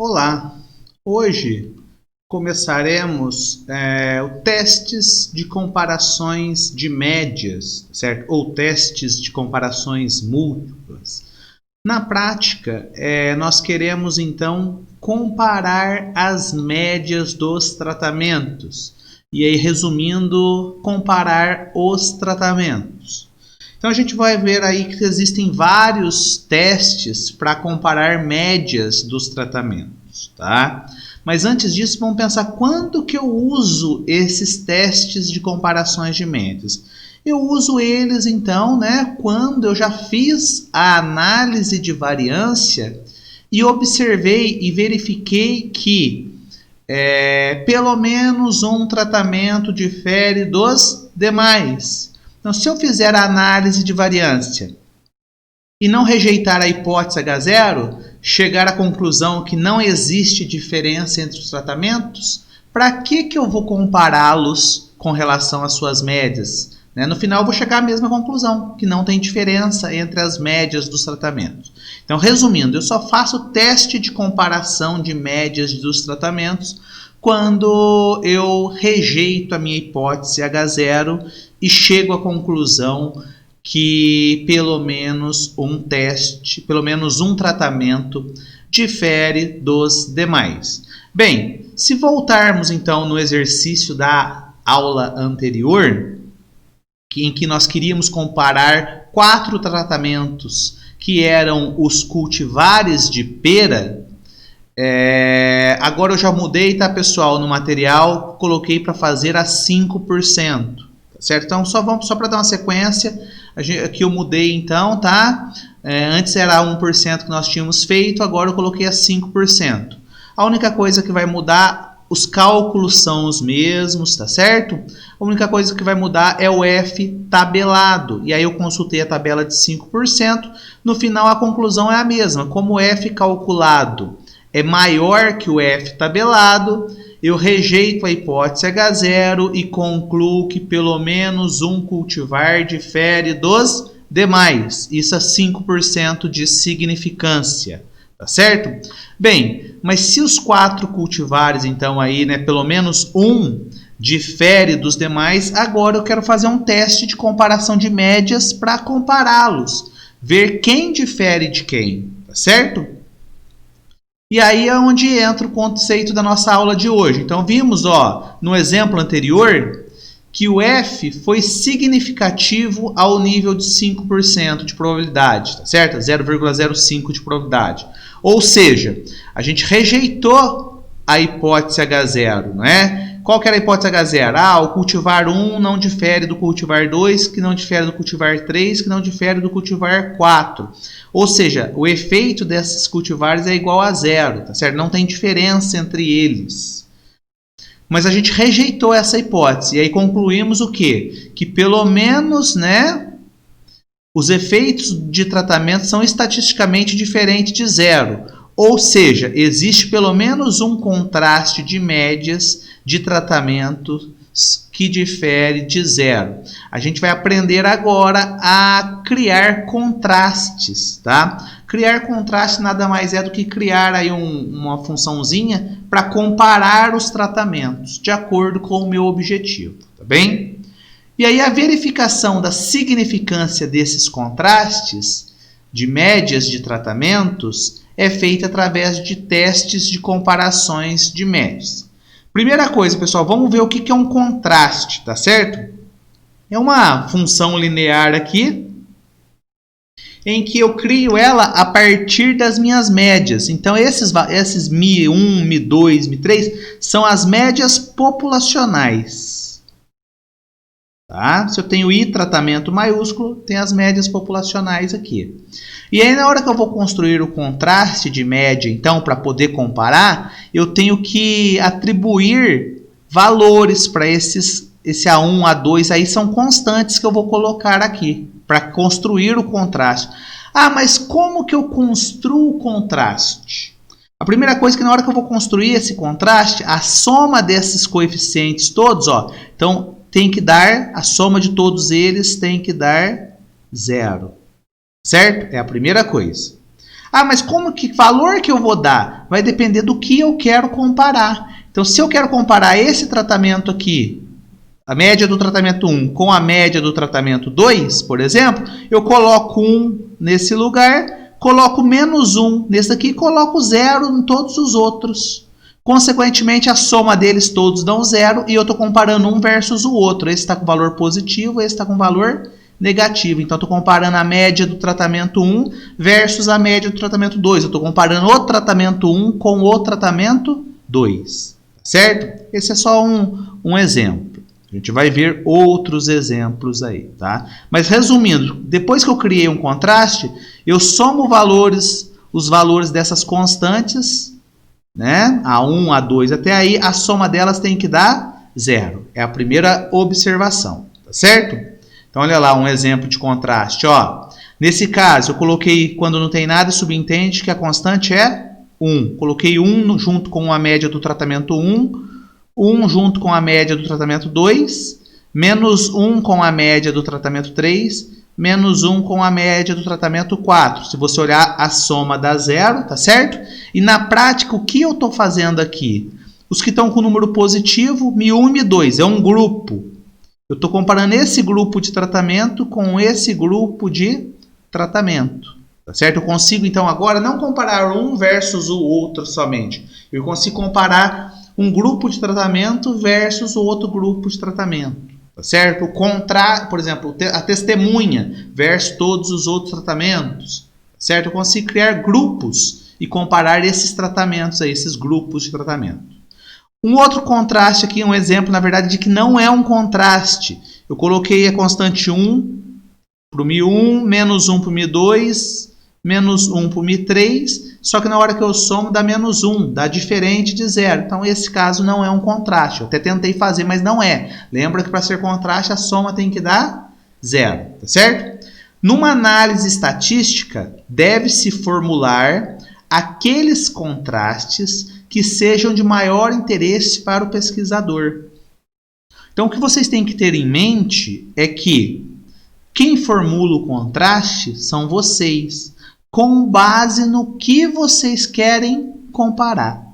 Olá, hoje começaremos testes de comparações de médias, certo? Ou testes de comparações múltiplas. Na prática, nós queremos então comparar as médias dos tratamentos. E aí, resumindo, comparar os tratamentos. Então a gente vai ver aí que existem vários testes para comparar médias dos tratamentos, tá? Mas antes disso, vamos pensar quando que eu uso esses testes de comparações de médias. Eu uso eles então, quando eu já fiz a análise de variância e observei e verifiquei que pelo menos um tratamento difere dos demais. Então, se eu fizer a análise de variância e não rejeitar a hipótese H0, chegar à conclusão que não existe diferença entre os tratamentos, para que eu vou compará-los com relação às suas médias? No final, eu vou chegar à mesma conclusão, que não tem diferença entre as médias dos tratamentos. Então, resumindo, eu só faço teste de comparação de médias dos tratamentos quando eu rejeito a minha hipótese H0 e chego à conclusão que pelo menos um tratamento difere dos demais. Bem, se voltarmos então no exercício da aula anterior, em que nós queríamos comparar 4 tratamentos que eram os cultivares de pera, agora eu já mudei, tá, pessoal, no material, coloquei para fazer a 5%. Certo? Então, só para dar uma sequência, aqui eu mudei então, tá? Antes era 1% que nós tínhamos feito, agora eu coloquei a 5%. A única coisa que vai mudar, os cálculos são os mesmos, tá certo? A única coisa que vai mudar é o F tabelado. E aí eu consultei a tabela de 5%, no final a conclusão é a mesma. Como o F calculado é maior que o F tabelado, eu rejeito a hipótese H0 e concluo que pelo menos um cultivar difere dos demais. Isso é 5% de significância, tá certo? Bem, mas se os 4 cultivares, então aí, pelo menos um difere dos demais, agora eu quero fazer um teste de comparação de médias para compará-los, ver quem difere de quem, tá certo? E aí é onde entra o conceito da nossa aula de hoje. Então vimos, no exemplo anterior, que o F foi significativo ao nível de 5% de probabilidade, tá certo? 0,05 de probabilidade. Ou seja, a gente rejeitou a hipótese H0, não é? Qual que era a hipótese H0? O cultivar 1 não difere do cultivar 2, que não difere do cultivar 3, que não difere do cultivar 4. Ou seja, o efeito desses cultivares é igual a 0, tá certo? Não tem diferença entre eles. Mas a gente rejeitou essa hipótese. E aí concluímos o quê? Que pelo menos, os efeitos de tratamento são estatisticamente diferentes de 0. Ou seja, existe pelo menos um contraste de médias de tratamentos que difere de 0. A gente vai aprender agora a criar contrastes, tá? Criar contraste nada mais é do que criar aí uma funçãozinha para comparar os tratamentos de acordo com o meu objetivo, tá bem? E aí a verificação da significância desses contrastes de médias de tratamentos é feita através de testes de comparações de médias. Primeira coisa, pessoal, vamos ver o que é um contraste, tá certo? É uma função linear aqui, em que eu crio ela a partir das minhas médias. Então, esses Mi1, Mi2, Mi3 são as médias populacionais. Tá? Se eu tenho I, tratamento maiúsculo, tem as médias populacionais aqui. E aí, na hora que eu vou construir o contraste de média, então, para poder comparar, eu tenho que atribuir valores para esse A1, A2, aí são constantes que eu vou colocar aqui, para construir o contraste. Mas como que eu construo o contraste? A primeira coisa é que na hora que eu vou construir esse contraste, a soma desses coeficientes todos, então tem que dar, a soma de todos eles tem que dar 0. Certo? É a primeira coisa. Ah, mas que valor que eu vou dar? Vai depender do que eu quero comparar. Então, se eu quero comparar esse tratamento aqui, a média do tratamento 1 com a média do tratamento 2, por exemplo, eu coloco 1 nesse lugar, coloco menos 1 nesse daqui e coloco 0 em todos os outros. Consequentemente, a soma deles todos dão 0 e eu estou comparando um versus o outro. Esse está com valor positivo, esse está com valor negativo. Então, estou comparando a média do tratamento 1 versus a média do tratamento 2. Eu estou comparando o tratamento 1 com o tratamento 2. Certo? Esse é só um exemplo. A gente vai ver outros exemplos aí, tá? Mas resumindo, depois que eu criei um contraste, eu somo os valores dessas constantes, né? A1, A2 até aí, a soma delas tem que dar 0. É a primeira observação, tá certo? Então, olha lá um exemplo de contraste, ó. Nesse caso, eu coloquei, quando não tem nada, subentende que a constante é 1. Coloquei 1 junto com a média do tratamento 1, 1 junto com a média do tratamento 2, menos 1 com a média do tratamento 3, menos 1 com a média do tratamento 4. Se você olhar, a soma dá 0, tá certo? E na prática, o que eu estou fazendo aqui? Os que estão com número positivo, Mi1 e Mi2, é um grupo. Eu estou comparando esse grupo de tratamento com esse grupo de tratamento. Tá certo? Eu consigo, então, agora não comparar um versus o outro somente. Eu consigo comparar um grupo de tratamento versus o outro grupo de tratamento. Tá certo? Por exemplo, a testemunha versus todos os outros tratamentos. Certo? Eu consigo criar grupos e comparar esses tratamentos, aí, esses grupos de tratamento. Um outro contraste aqui, um exemplo, na verdade, de que não é um contraste. Eu coloquei a constante 1 para o Mi1, menos 1 para o Mi2, menos 1 para o Mi3, só que na hora que eu somo dá menos 1, dá diferente de 0. Então, esse caso não é um contraste. Eu até tentei fazer, mas não é. Lembra que para ser contraste, a soma tem que dar 0, tá certo? Numa análise estatística, deve-se formular aqueles contrastes que sejam de maior interesse para o pesquisador. Então, o que vocês têm que ter em mente é que quem formula o contraste são vocês, com base no que vocês querem comparar.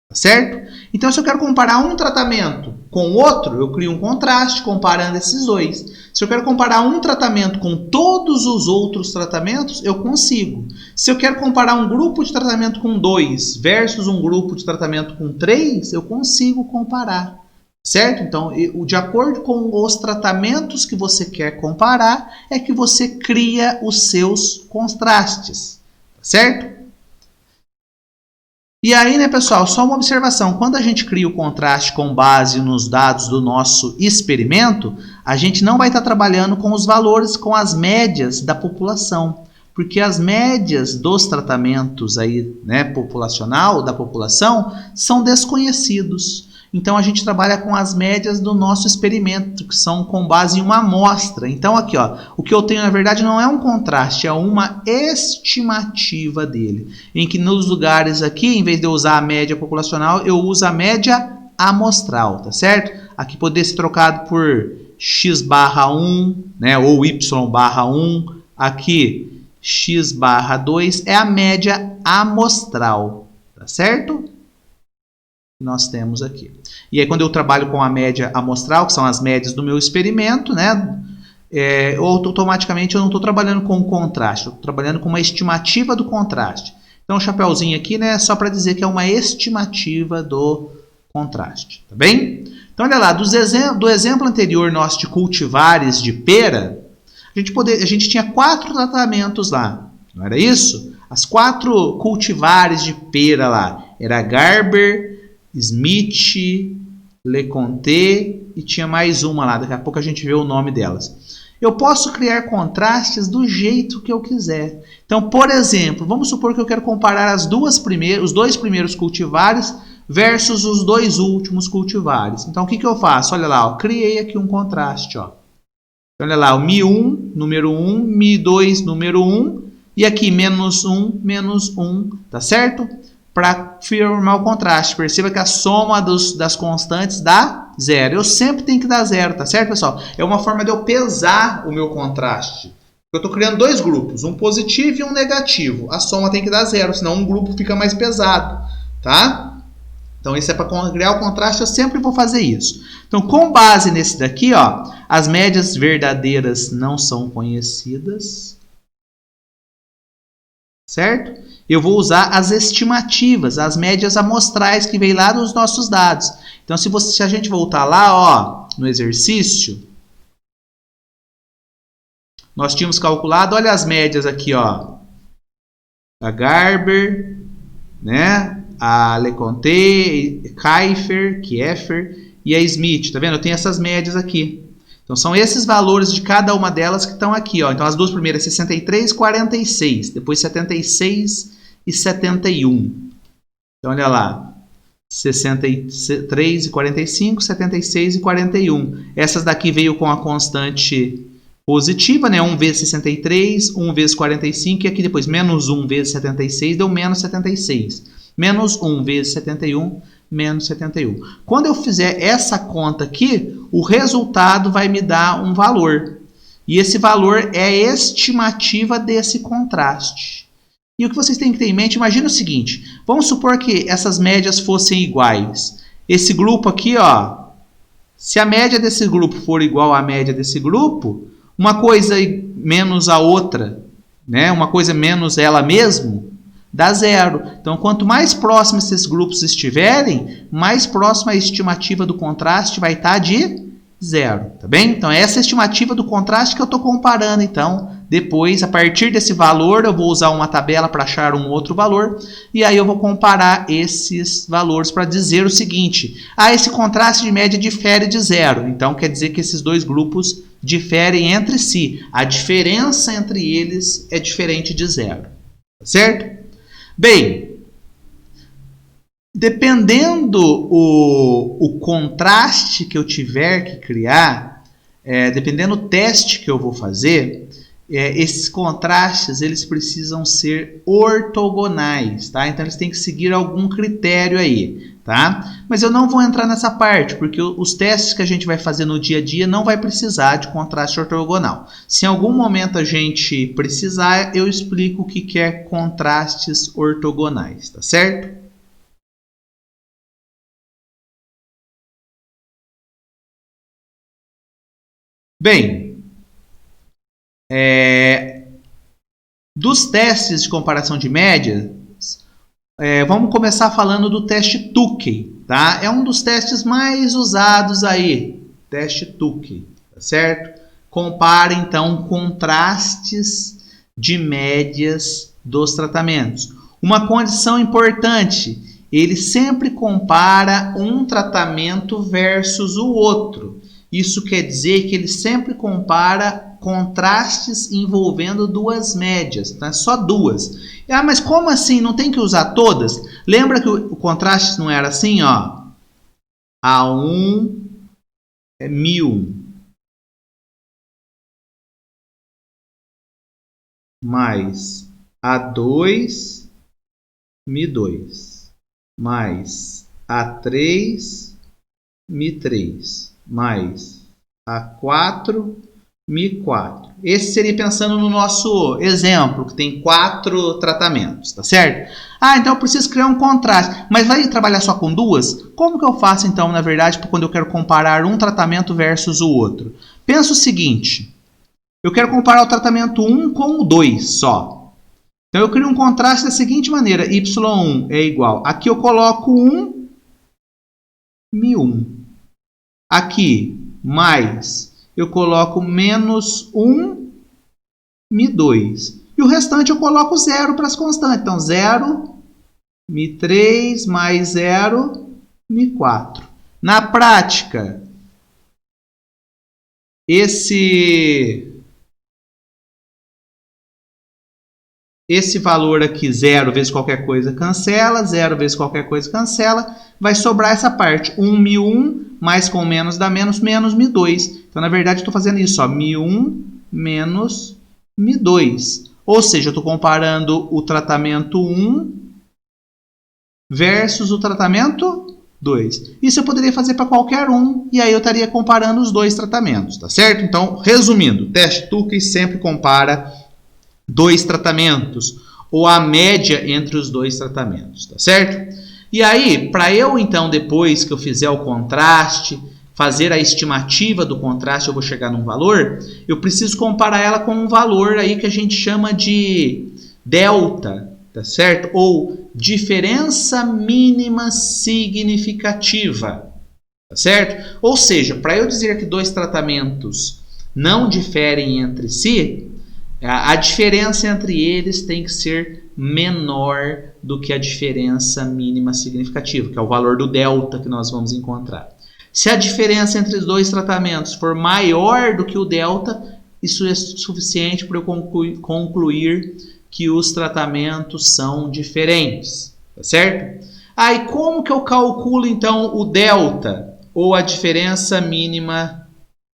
Tá certo? Então, se eu quero comparar um tratamento com outro, eu crio um contraste comparando esses dois. Se eu quero comparar um tratamento com todos os outros tratamentos, eu consigo. Se eu quero comparar um grupo de tratamento com 2 versus um grupo de tratamento com 3, eu consigo comparar. Certo? Então, de acordo com os tratamentos que você quer comparar, é que você cria os seus contrastes. Certo? E aí, né, pessoal, só uma observação. Quando a gente cria o contraste com base nos dados do nosso experimento, a gente não vai estar trabalhando com os valores, com as médias da população. Porque as médias dos tratamentos aí, né, da população são desconhecidos. Então, a gente trabalha com as médias do nosso experimento, que são com base em uma amostra. Então, aqui, ó, o que eu tenho, na verdade, não é um contraste, é uma estimativa dele. Em que nos lugares aqui, em vez de eu usar a média populacional, eu uso a média amostral, tá certo? Aqui poderia ser trocado por x/1, né, ou y/1. Aqui, x/2 é a média amostral, tá certo? Nós temos aqui. E aí, quando eu trabalho com a média amostral, que são as médias do meu experimento, né, automaticamente eu não estou trabalhando com o contraste, eu estou trabalhando com uma estimativa do contraste. Então, o chapéuzinho aqui, né, só para dizer que é uma estimativa do contraste. Tá bem? Então, olha lá, do exemplo anterior nosso de cultivares de pera, a gente tinha 4 tratamentos lá. Não era isso? As 4 cultivares de pera lá. Era Garber, Smith, LeConte e tinha mais uma lá, daqui a pouco a gente vê o nome delas. Eu posso criar contrastes do jeito que eu quiser. Então, por exemplo, vamos supor que eu quero comparar os 2 primeiros cultivares versus os 2 últimos cultivares. Então, o que eu faço? Olha lá, ó, criei aqui um contraste. Ó. Olha lá, o Mi1, número 1, Mi2, número 1, e aqui menos 1, menos 1, tá certo? Para formar o contraste. Perceba que a soma das constantes dá 0. Eu sempre tenho que dar 0, tá certo, pessoal? É uma forma de eu pesar o meu contraste. Eu estou criando dois grupos, um positivo e um negativo. A soma tem que dar 0, senão um grupo fica mais pesado, tá? Então, isso é para criar o contraste, eu sempre vou fazer isso. Então, com base nesse daqui, ó, as médias verdadeiras não são conhecidas, certo? Eu vou usar as estimativas, as médias amostrais que vem lá nos nossos dados. Então, se a gente voltar lá, ó, no exercício, nós tínhamos calculado, olha as médias aqui, ó. A Garber, né? A LeConte, Kieffer e a Smith. Tá vendo? Eu tenho essas médias aqui. Então, são esses valores de cada uma delas que estão aqui, ó. Então, as duas primeiras, 63 e 46. Depois, 76 e 71. Então, olha lá. 63 e 45, 76 e 41. Essas daqui veio com a constante positiva, né? 1 vezes 63, 1 vezes 45, e aqui depois menos 1 vezes 76 deu menos 76. Menos 1 vezes 71, menos 71. Quando eu fizer essa conta aqui, o resultado vai me dar um valor. E esse valor é a estimativa desse contraste. E o que vocês têm que ter em mente, imagina o seguinte, vamos supor que essas médias fossem iguais. Esse grupo aqui, ó, se a média desse grupo for igual à média desse grupo, uma coisa menos a outra, né? Uma coisa menos ela mesmo, dá 0. Então, quanto mais próximos esses grupos estiverem, mais próxima a estimativa do contraste vai estar de 0. Tá bem? Então, essa é a estimativa do contraste que eu estou comparando. Então, depois, a partir desse valor, eu vou usar uma tabela para achar um outro valor. E aí eu vou comparar esses valores para dizer o seguinte. Ah, esse contraste de média difere de 0. Então, quer dizer que esses dois grupos diferem entre si. A diferença entre eles é diferente de 0. Certo? Bem, dependendo o contraste que eu tiver que criar, dependendo do teste que eu vou fazer, esses contrastes eles precisam ser ortogonais, tá? Então eles têm que seguir algum critério aí, tá? Mas eu não vou entrar nessa parte, porque os testes que a gente vai fazer no dia a dia não vai precisar de contraste ortogonal. Se em algum momento a gente precisar, eu explico o que é contrastes ortogonais, tá certo? Bem, dos testes de comparação de médias, vamos começar falando do teste Tukey, tá? É um dos testes mais usados aí, teste Tukey, tá certo? Compara então contrastes de médias dos tratamentos. Uma condição importante, ele sempre compara um tratamento versus o outro. Isso quer dizer que ele sempre compara contrastes envolvendo duas médias, tá? Só duas. Ah, mas como assim? Não tem que usar todas? Lembra que o contraste não era assim, ó? A1 é 1001 mais A2 1002 mais A3 1003 mais A4 1004. Esse seria pensando no nosso exemplo, que tem 4 tratamentos, tá certo? Ah, então eu preciso criar um contraste. Mas vai trabalhar só com duas? Como que eu faço, então, na verdade, quando eu quero comparar um tratamento versus o outro? Pensa o seguinte. Eu quero comparar o tratamento 1 com o 2 só. Então, eu crio um contraste da seguinte maneira. Y1 é igual. Aqui eu coloco 1, Mi1. Aqui, mais... eu coloco menos 1, Mi2. E o restante eu coloco 0 para as constantes. Então, 0, Mi3 mais 0, Mi4. Na prática, esse valor aqui, 0 vezes qualquer coisa, cancela. 0 vezes qualquer coisa, cancela. Vai sobrar essa parte. 1, Mi1, mais com menos dá menos, menos Mi2. Então, na verdade, eu estou fazendo isso, ó, Mi1 menos Mi2. Ou seja, eu estou comparando o tratamento 1 versus o tratamento 2. Isso eu poderia fazer para qualquer um, e aí eu estaria comparando os dois tratamentos, tá certo? Então, resumindo, teste Tukey sempre compara dois tratamentos, ou a média entre os dois tratamentos, tá certo? E aí, para eu então, depois que eu fizer o contraste, fazer a estimativa do contraste, eu vou chegar num valor, eu preciso comparar ela com um valor aí que a gente chama de delta, tá certo? Ou diferença mínima significativa, tá certo? Ou seja, para eu dizer que dois tratamentos não diferem entre si, a diferença entre eles tem que ser menor do que a diferença mínima significativa, que é o valor do delta que nós vamos encontrar. Se a diferença entre os dois tratamentos for maior do que o delta, isso é suficiente para eu concluir que os tratamentos são diferentes, tá certo? Aí como que eu calculo então o delta, ou a diferença mínima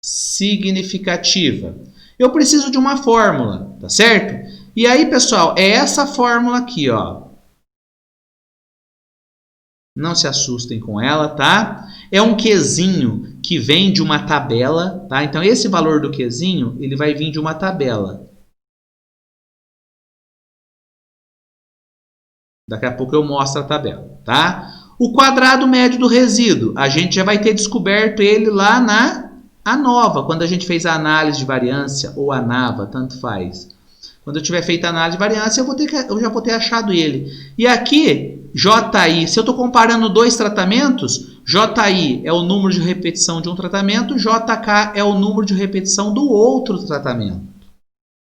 significativa? Eu preciso de uma fórmula, tá certo? E aí, pessoal, é essa fórmula aqui, ó. Não se assustem com ela, tá? É um Qzinho que vem de uma tabela, tá? Então, esse valor do Qzinho, ele vai vir de uma tabela. Daqui a pouco eu mostro a tabela, tá? O quadrado médio do resíduo, a gente já vai ter descoberto ele lá na ANOVA, quando a gente fez a análise de variância, ou ANAVA, tanto faz. Quando eu tiver feito a análise de variância, eu já vou ter achado ele. E aqui, JI, se eu estou comparando dois tratamentos, JI é o número de repetição de um tratamento, JK é o número de repetição do outro tratamento.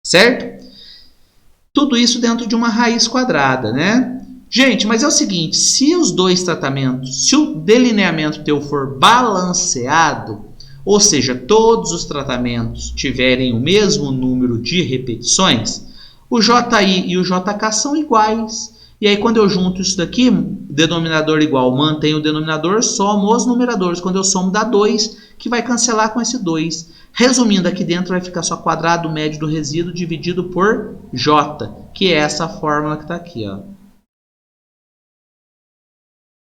Certo? Tudo isso dentro de uma raiz quadrada, né? Gente, mas é o seguinte, se os dois tratamentos, se o delineamento teu for balanceado, ou seja, todos os tratamentos tiverem o mesmo número de repetições, o JI e o JK são iguais. E aí, quando eu junto isso daqui, denominador igual, mantém o denominador, somo os numeradores. Quando eu somo, dá 2, que vai cancelar com esse 2. Resumindo, aqui dentro vai ficar só quadrado médio do resíduo dividido por J, que é essa fórmula que está aqui, ó.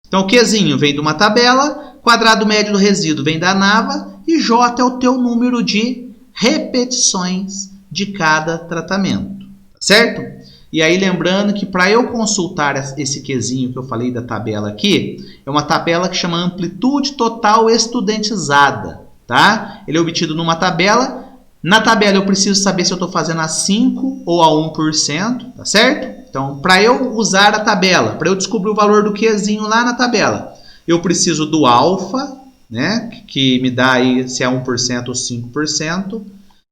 Então, o Qzinho vem de uma tabela, quadrado médio do resíduo vem da ANAVA, e J é o teu número de repetições de cada tratamento, certo? E aí lembrando que para eu consultar esse Qzinho que eu falei da tabela aqui, é uma tabela que chama amplitude total estudentizada, tá? Ele é obtido numa tabela. Na tabela eu preciso saber se eu estou fazendo a 5 ou a 1%, tá certo? Então, para eu usar a tabela, para eu descobrir o valor do Qzinho lá na tabela, eu preciso do alfa, né, que me dá aí se é 1% ou 5%.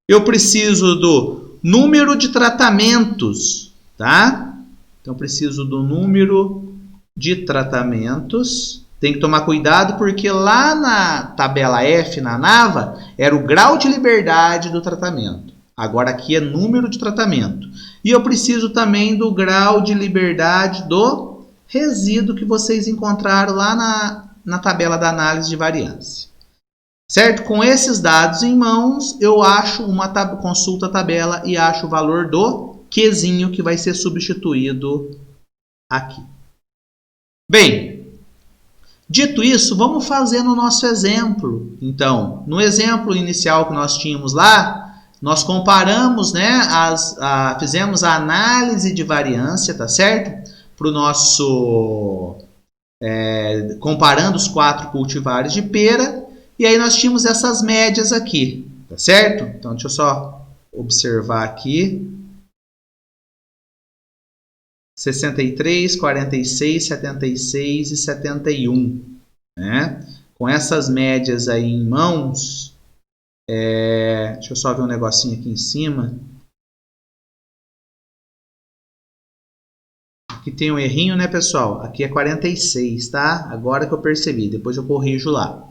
Eu preciso do número de tratamentos, tá? Então, eu preciso do número de tratamentos. Tem que tomar cuidado porque lá na tabela F, na ANAVA, era o grau de liberdade do tratamento. Agora aqui é número de tratamento. E eu preciso também do grau de liberdade do resíduo que vocês encontraram lá na tabela da análise de variância. Certo? Com esses dados em mãos, eu acho consulta a tabela e acho o valor do Qzinho que vai ser substituído aqui. Bem, dito isso, vamos fazer no nosso exemplo. Então, no exemplo inicial que nós tínhamos lá, nós comparamos, né, fizemos a análise de variância, tá certo? Para o nosso... comparando os 4 cultivares de pera, e aí nós tínhamos essas médias aqui, tá certo? Então, deixa eu só observar aqui. 63, 46, 76 e 71, né? Com essas médias aí em mãos, deixa eu só ver um negocinho aqui em cima. Aqui tem um errinho, né, pessoal? Aqui é 46, tá? Agora que eu percebi, depois eu corrijo lá.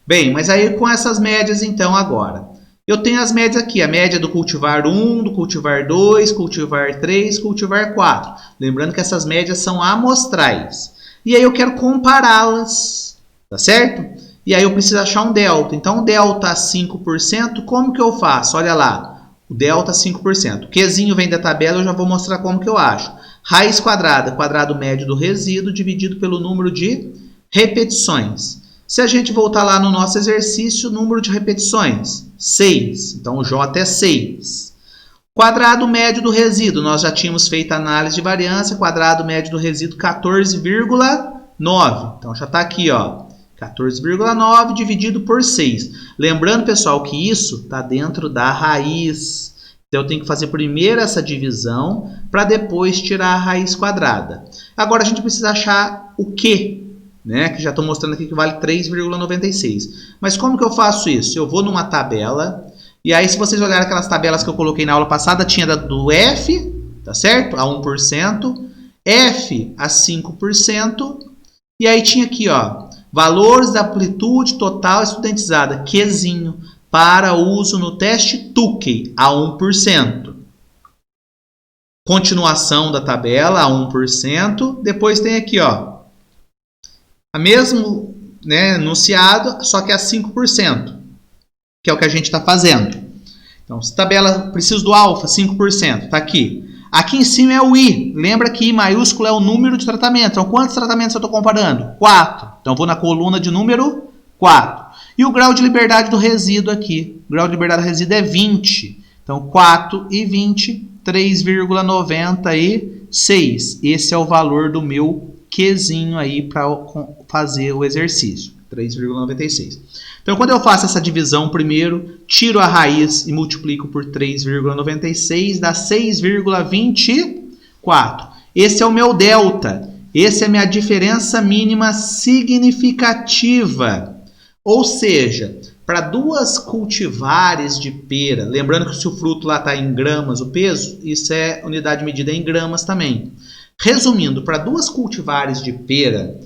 Bem, mas aí com essas médias então agora. Eu tenho as médias aqui, a média do cultivar 1, do cultivar 2, cultivar 3, cultivar 4. Lembrando que essas médias são amostrais. E aí eu quero compará-las, tá certo? E aí eu preciso achar um delta. Então, o delta 5%, como que eu faço? Olha lá, o delta 5%. O Qzinho vem da tabela, eu já vou mostrar como que eu acho. Raiz quadrada, quadrado médio do resíduo dividido pelo número de repetições. Se a gente voltar lá no nosso exercício, número de repetições, 6. Então, o J é 6. Quadrado médio do resíduo, nós já tínhamos feito a análise de variância, quadrado médio do resíduo 14,9. Então, já está aqui, ó, 14,9 dividido por 6. Lembrando, pessoal, que isso está dentro da raiz. Então, eu tenho que fazer primeiro essa divisão para depois tirar a raiz quadrada. Agora, a gente precisa achar o Q, né? Que já estou mostrando aqui que vale 3,96. Mas como que eu faço isso? Eu vou numa tabela, e aí se vocês olharem aquelas tabelas que eu coloquei na aula passada, tinha do F, tá certo? A 1%, F a 5%, e aí tinha aqui, ó, valores da amplitude total estudentizada, Qzinho, para uso no teste Tukey, a 1%. Continuação da tabela, a 1%. Depois tem aqui, ó, a mesmo, né, enunciado, só que a 5%, que é o que a gente está fazendo. Então, se tabela, preciso do alfa, 5%, está aqui. Aqui em cima é o I. Lembra que I maiúsculo é o número de tratamento. Então, quantos tratamentos eu estou comparando? 4. Então, vou na coluna de número 4. E o grau de liberdade do resíduo aqui. O grau de liberdade do resíduo é 20. Então, 4 e 20, 3,96. Esse é o valor do meu Qzinho aí para fazer o exercício. 3,96. Então, quando eu faço essa divisão primeiro, tiro a raiz e multiplico por 3,96, dá 6,24. Esse é o meu delta. Essa é a minha diferença mínima significativa. Ou seja, para 2 cultivares de pera, lembrando que se o fruto lá está em gramas, o peso, isso é unidade medida em gramas também. Resumindo, para 2 cultivares de pera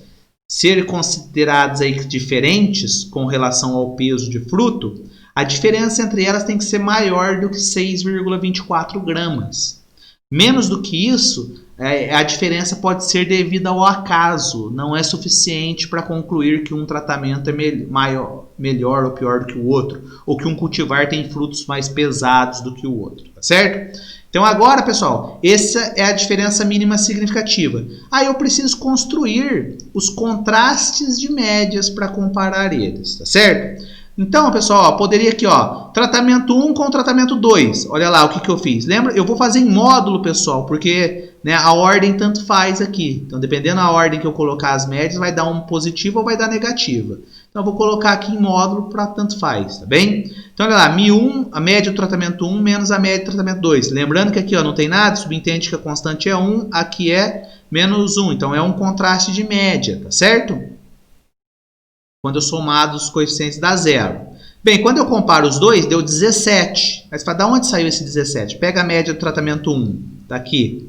serem consideradas aí diferentes com relação ao peso de fruto, a diferença entre elas tem que ser maior do que 6,24 gramas. Menos do que isso, a diferença pode ser devida ao acaso, não é suficiente para concluir que um tratamento é melhor ou pior do que o outro, ou que um cultivar tem frutos mais pesados do que o outro, tá certo? Então agora, pessoal, essa é a diferença mínima significativa. Aí eu preciso construir os contrastes de médias para comparar eles, tá certo? Então, pessoal, ó, poderia aqui, ó, tratamento 1 com tratamento 2. Olha lá o que eu fiz. Lembra? Eu vou fazer em módulo, pessoal, porque, né, a ordem tanto faz aqui. Então, dependendo da ordem que eu colocar as médias, vai dar uma positiva ou vai dar negativa. Então, eu vou colocar aqui em módulo para tanto faz, tá bem? Então, olha lá, Mi1, a média do tratamento 1 menos a média do tratamento 2. Lembrando que aqui, ó, não tem nada, subentende que a constante é 1, aqui é menos 1. Então, é um contraste de média, tá certo? Quando eu somar os coeficientes dá 0. Bem, quando eu comparo os dois, deu 17. Mas para onde saiu esse 17? Pega a média do tratamento 1. Está aqui.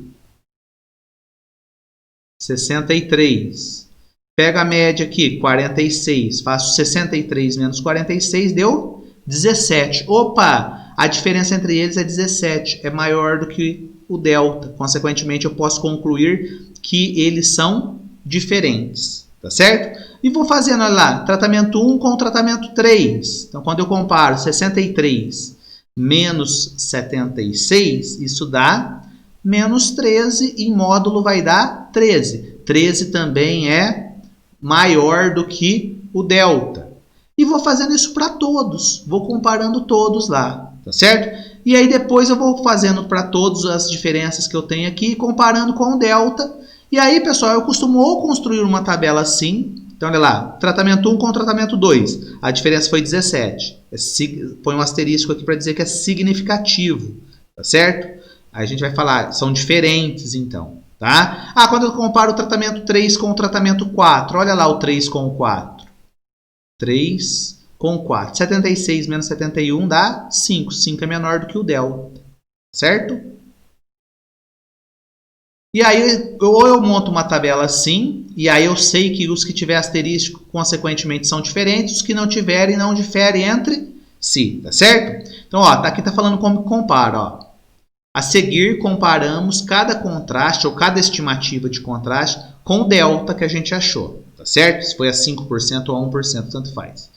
63. Pega a média aqui, 46. Faço 63 menos 46, deu 17. Opa! A diferença entre eles é 17. É maior do que o delta. Consequentemente, eu posso concluir que eles são diferentes. Tá certo? E vou fazendo, olha lá, tratamento 1 com tratamento 3. Então, quando eu comparo 63 menos 76, isso dá menos 13, e em módulo vai dar 13. 13 também é maior do que o delta. E vou fazendo isso para todos. Vou comparando todos lá, tá certo? E aí depois eu vou fazendo para todas as diferenças que eu tenho aqui, comparando com o delta. E aí, pessoal, eu costumo ou construir uma tabela assim. Então, olha lá, tratamento 1 com tratamento 2. A diferença foi 17. Põe um asterisco aqui para dizer que é significativo, tá certo? Aí a gente vai falar, são diferentes, então, tá? Ah, quando eu comparo o tratamento 3 com o tratamento 4, olha lá o 3 com o 4. 3 com 4. 76 menos 71 dá 5. 5 é menor do que o delta, certo? E aí, ou eu monto uma tabela assim, e aí eu sei que os que tiver asterisco, consequentemente, são diferentes, os que não tiverem, não diferem entre si, tá certo? Então, ó, aqui tá falando como compara, ó. A seguir, comparamos cada contraste, ou cada estimativa de contraste, com o delta que a gente achou, tá certo? Se foi a 5% ou a 1%, tanto faz.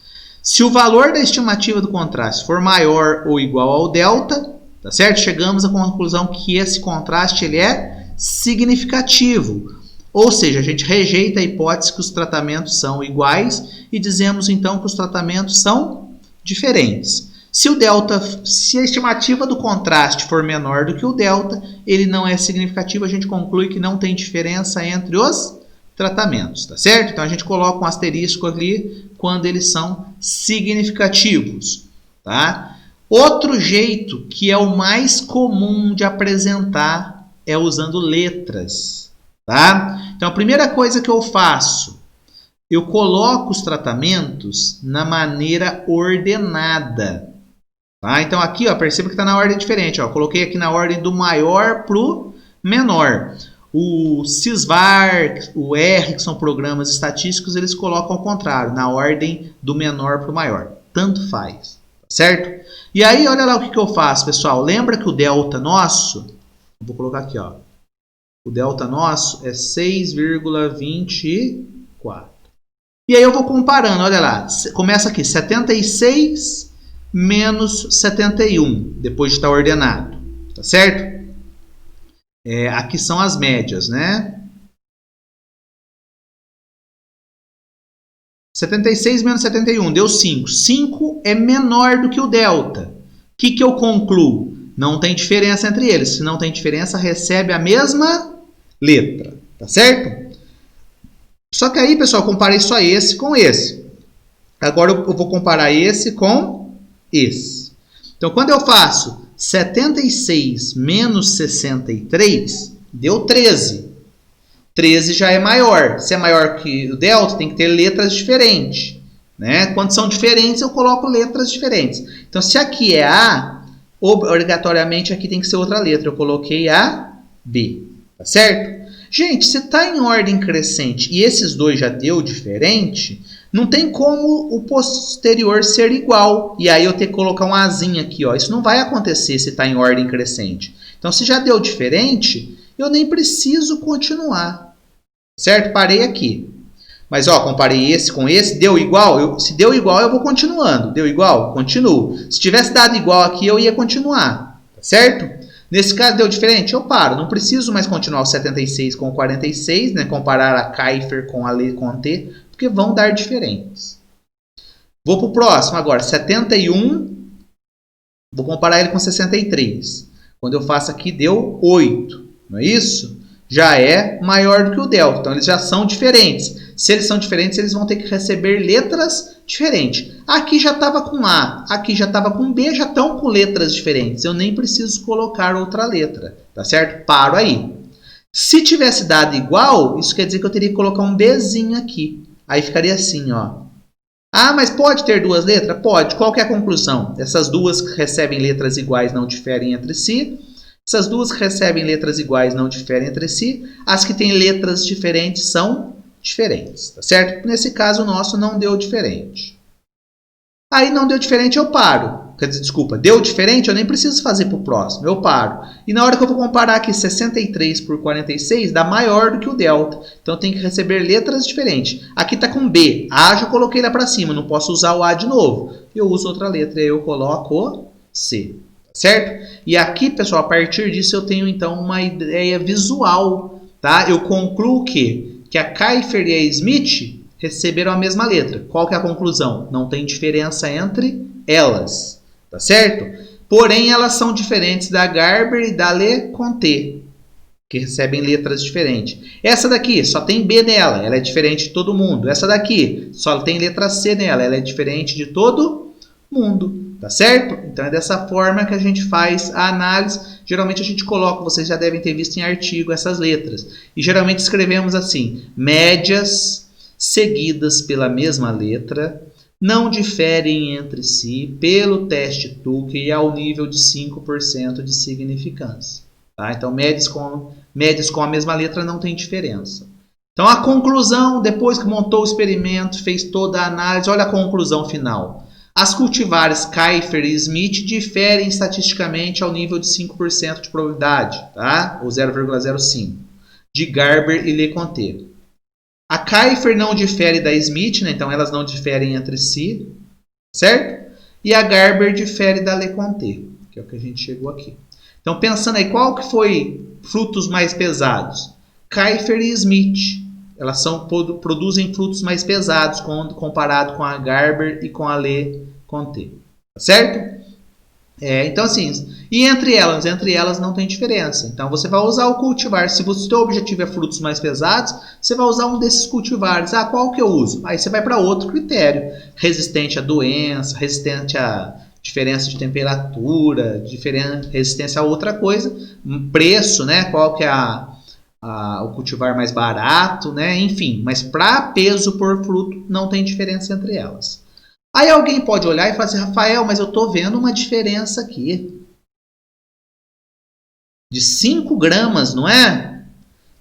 Se o valor da estimativa do contraste for maior ou igual ao delta, tá certo? Chegamos à conclusão que esse contraste, ele é significativo. Ou seja, a gente rejeita a hipótese que os tratamentos são iguais e dizemos então que os tratamentos são diferentes. Se a estimativa do contraste for menor do que o delta, ele não é significativo, a gente conclui que não tem diferença entre os tratamentos, tá certo? Então a gente coloca um asterisco ali quando eles são significativos, tá? Outro jeito que é o mais comum de apresentar é usando letras, tá? Então a primeira coisa que eu faço, eu coloco os tratamentos na maneira ordenada. Tá? Então aqui, ó, perceba que está na ordem diferente. Ó. Coloquei aqui na ordem do maior para o menor. O Sysvar, o R, que são programas estatísticos, eles colocam ao contrário, na ordem do menor para o maior. Tanto faz, certo? E aí, olha lá o que eu faço, pessoal. Lembra que o delta nosso, vou colocar aqui, ó. O delta nosso é 6,24. E aí eu vou comparando, olha lá. Começa aqui, 76 menos 71, depois de estar ordenado, tá certo? Aqui são as médias, né? 76 menos 71, deu 5. 5 é menor do que o delta. O que eu concluo? Não tem diferença entre eles. Se não tem diferença, recebe a mesma letra, tá certo? Só que aí, pessoal, eu comparei só esse com esse. Agora eu vou comparar esse com esse. Então, quando eu faço 76 menos 63, deu 13. 13 já é maior. Se é maior que o delta, tem que ter letras diferentes, né? Quando são diferentes, eu coloco letras diferentes. Então, se aqui é A, obrigatoriamente aqui tem que ser outra letra. Eu coloquei A, B. Tá certo? Gente, se está em ordem crescente e esses dois já deu diferente, não tem como o posterior ser igual. E aí eu ter que colocar um azinho aqui, ó. Isso não vai acontecer se está em ordem crescente. Então, se já deu diferente, eu nem preciso continuar. Certo? Parei aqui. Mas, ó, comparei esse com esse, deu igual? Se deu igual, eu vou continuando. Deu igual? Continuo. Se tivesse dado igual aqui, eu ia continuar. Tá certo? Nesse caso, deu diferente? Eu paro. Não preciso mais continuar o 76 com o 46, né? Comparar a Kiefer com a LeConte, porque vão dar diferentes. Vou para o próximo agora. 71. Vou comparar ele com 63. Quando eu faço aqui, deu 8. Não é isso? Já é maior do que o delta. Então, eles já são diferentes. Se eles são diferentes, eles vão ter que receber letras diferentes. Aqui já estava com A, aqui já estava com B, já estão com letras diferentes. Eu nem preciso colocar outra letra, tá certo? Paro aí. Se tivesse dado igual, isso quer dizer que eu teria que colocar um Bzinho aqui. Aí ficaria assim, ó. Ah, mas pode ter duas letras? Pode. Qual que é a conclusão? Essas duas que recebem letras iguais não diferem entre si. Essas duas que recebem letras iguais não diferem entre si. As que têm letras diferentes são diferentes, tá certo? Nesse caso, o nosso não deu diferente. Aí não deu diferente, eu paro. Quer dizer, desculpa, deu diferente, eu nem preciso fazer para o próximo, eu paro. E na hora que eu vou comparar aqui 63 por 46, dá maior do que o delta. Então tem que receber letras diferentes. Aqui está com B, A já coloquei lá para cima, não posso usar o A de novo. Eu uso outra letra, eu coloco o C, certo? E aqui, pessoal, a partir disso eu tenho então uma ideia visual, tá? Eu concluo que a Kiefer e a Smith receberam a mesma letra. Qual que é a conclusão? Não tem diferença entre elas, tá certo? Porém, elas são diferentes da Garber e da LeConte, que recebem letras diferentes. Essa daqui só tem B nela, ela é diferente de todo mundo. Essa daqui só tem letra C nela, ela é diferente de todo mundo, tá certo? Então é dessa forma que a gente faz a análise. Geralmente a gente coloca, vocês já devem ter visto em artigo essas letras. E geralmente escrevemos assim: médias seguidas pela mesma letra não diferem entre si pelo teste Tukey ao nível de 5% de significância. Tá? Então, médias com a mesma letra não tem diferença. Então, a conclusão, depois que montou o experimento, fez toda a análise, olha a conclusão final. As cultivares Kiefer e Smith diferem estatisticamente ao nível de 5% de probabilidade, tá? Ou 0,05, de Garber e LeConte. A Kiefer não difere da Smith, né? Então elas não diferem entre si, certo? E a Garber difere da LeConte, que é o que a gente chegou aqui. Então pensando aí, qual que foi frutos mais pesados? Kiefer e Smith. Elas produzem frutos mais pesados comparado com a Garber e com a LeConte. Tá certo? Então, assim, e entre elas não tem diferença. Então, você vai usar o cultivar. Se o seu objetivo é frutos mais pesados, você vai usar um desses cultivares. Qual que eu uso? Aí você vai para outro critério. Resistente à doença, resistente à diferença de temperatura, resistência a outra coisa. Preço, né? Qual que é o cultivar mais barato, né? Enfim, mas para peso por fruto, não tem diferença entre elas. Aí alguém pode olhar e falar assim, Rafael, mas eu estou vendo uma diferença aqui de 5 gramas, não é?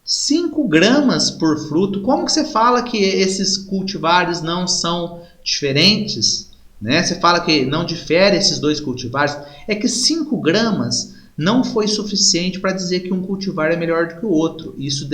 5 gramas por fruto. Como que você fala que esses cultivares não são diferentes? Né? Você fala que não difere esses dois cultivares. É que 5 gramas não foi suficiente para dizer que um cultivar é melhor do que o outro. Isso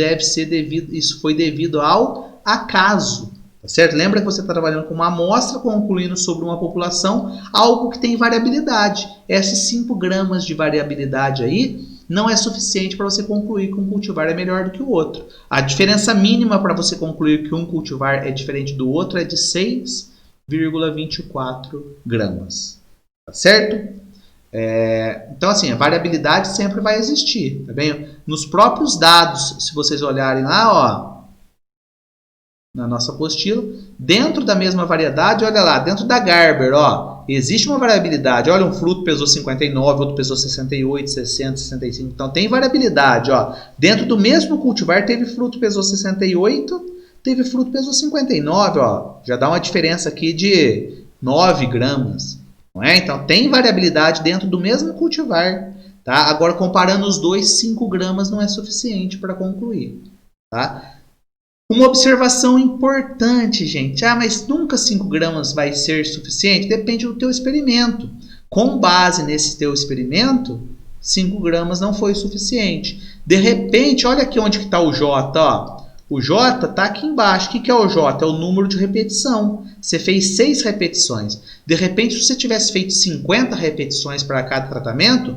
foi devido ao acaso. Tá certo? Lembra que você está trabalhando com uma amostra, concluindo sobre uma população, algo que tem variabilidade. Esses 5 gramas de variabilidade aí não é suficiente para você concluir que um cultivar é melhor do que o outro. A diferença mínima para você concluir que um cultivar é diferente do outro é de 6,24 gramas. Tá certo? Então, assim, a variabilidade sempre vai existir. Tá bem? Nos próprios dados, se vocês olharem lá, ó, na nossa apostila, dentro da mesma variedade, olha lá, dentro da Garber, ó, existe uma variabilidade. Olha, um fruto pesou 59, outro pesou 68, 60, 65. Então tem variabilidade, ó. Dentro do mesmo cultivar teve fruto pesou 68, teve fruto pesou 59, ó. Já dá uma diferença aqui de 9 gramas, não é? Então tem variabilidade dentro do mesmo cultivar, tá? Agora comparando os dois, 5 gramas não é suficiente para concluir, tá? Uma observação importante, gente. Mas nunca 5 gramas vai ser suficiente? Depende do teu experimento. Com base nesse teu experimento, 5 gramas não foi suficiente. De repente, olha aqui onde está o J. Ó. O J está aqui embaixo. O que é o J? É o número de repetição. Você fez 6 repetições. De repente, se você tivesse feito 50 repetições para cada tratamento,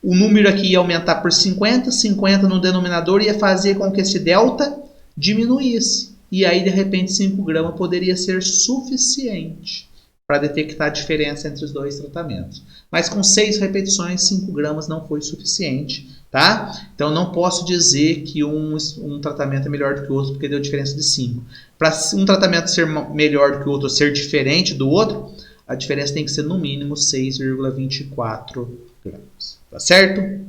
o número aqui ia aumentar por 50, 50 no denominador ia fazer com que esse delta diminuísse. E aí, de repente, 5 gramas poderia ser suficiente para detectar a diferença entre os dois tratamentos. Mas com 6 repetições, 5 gramas não foi suficiente, tá? Então, não posso dizer que um tratamento é melhor do que o outro porque deu diferença de 5. Para um tratamento ser melhor do que o outro, ser diferente do outro, a diferença tem que ser no mínimo 6,24 gramas. Tá certo?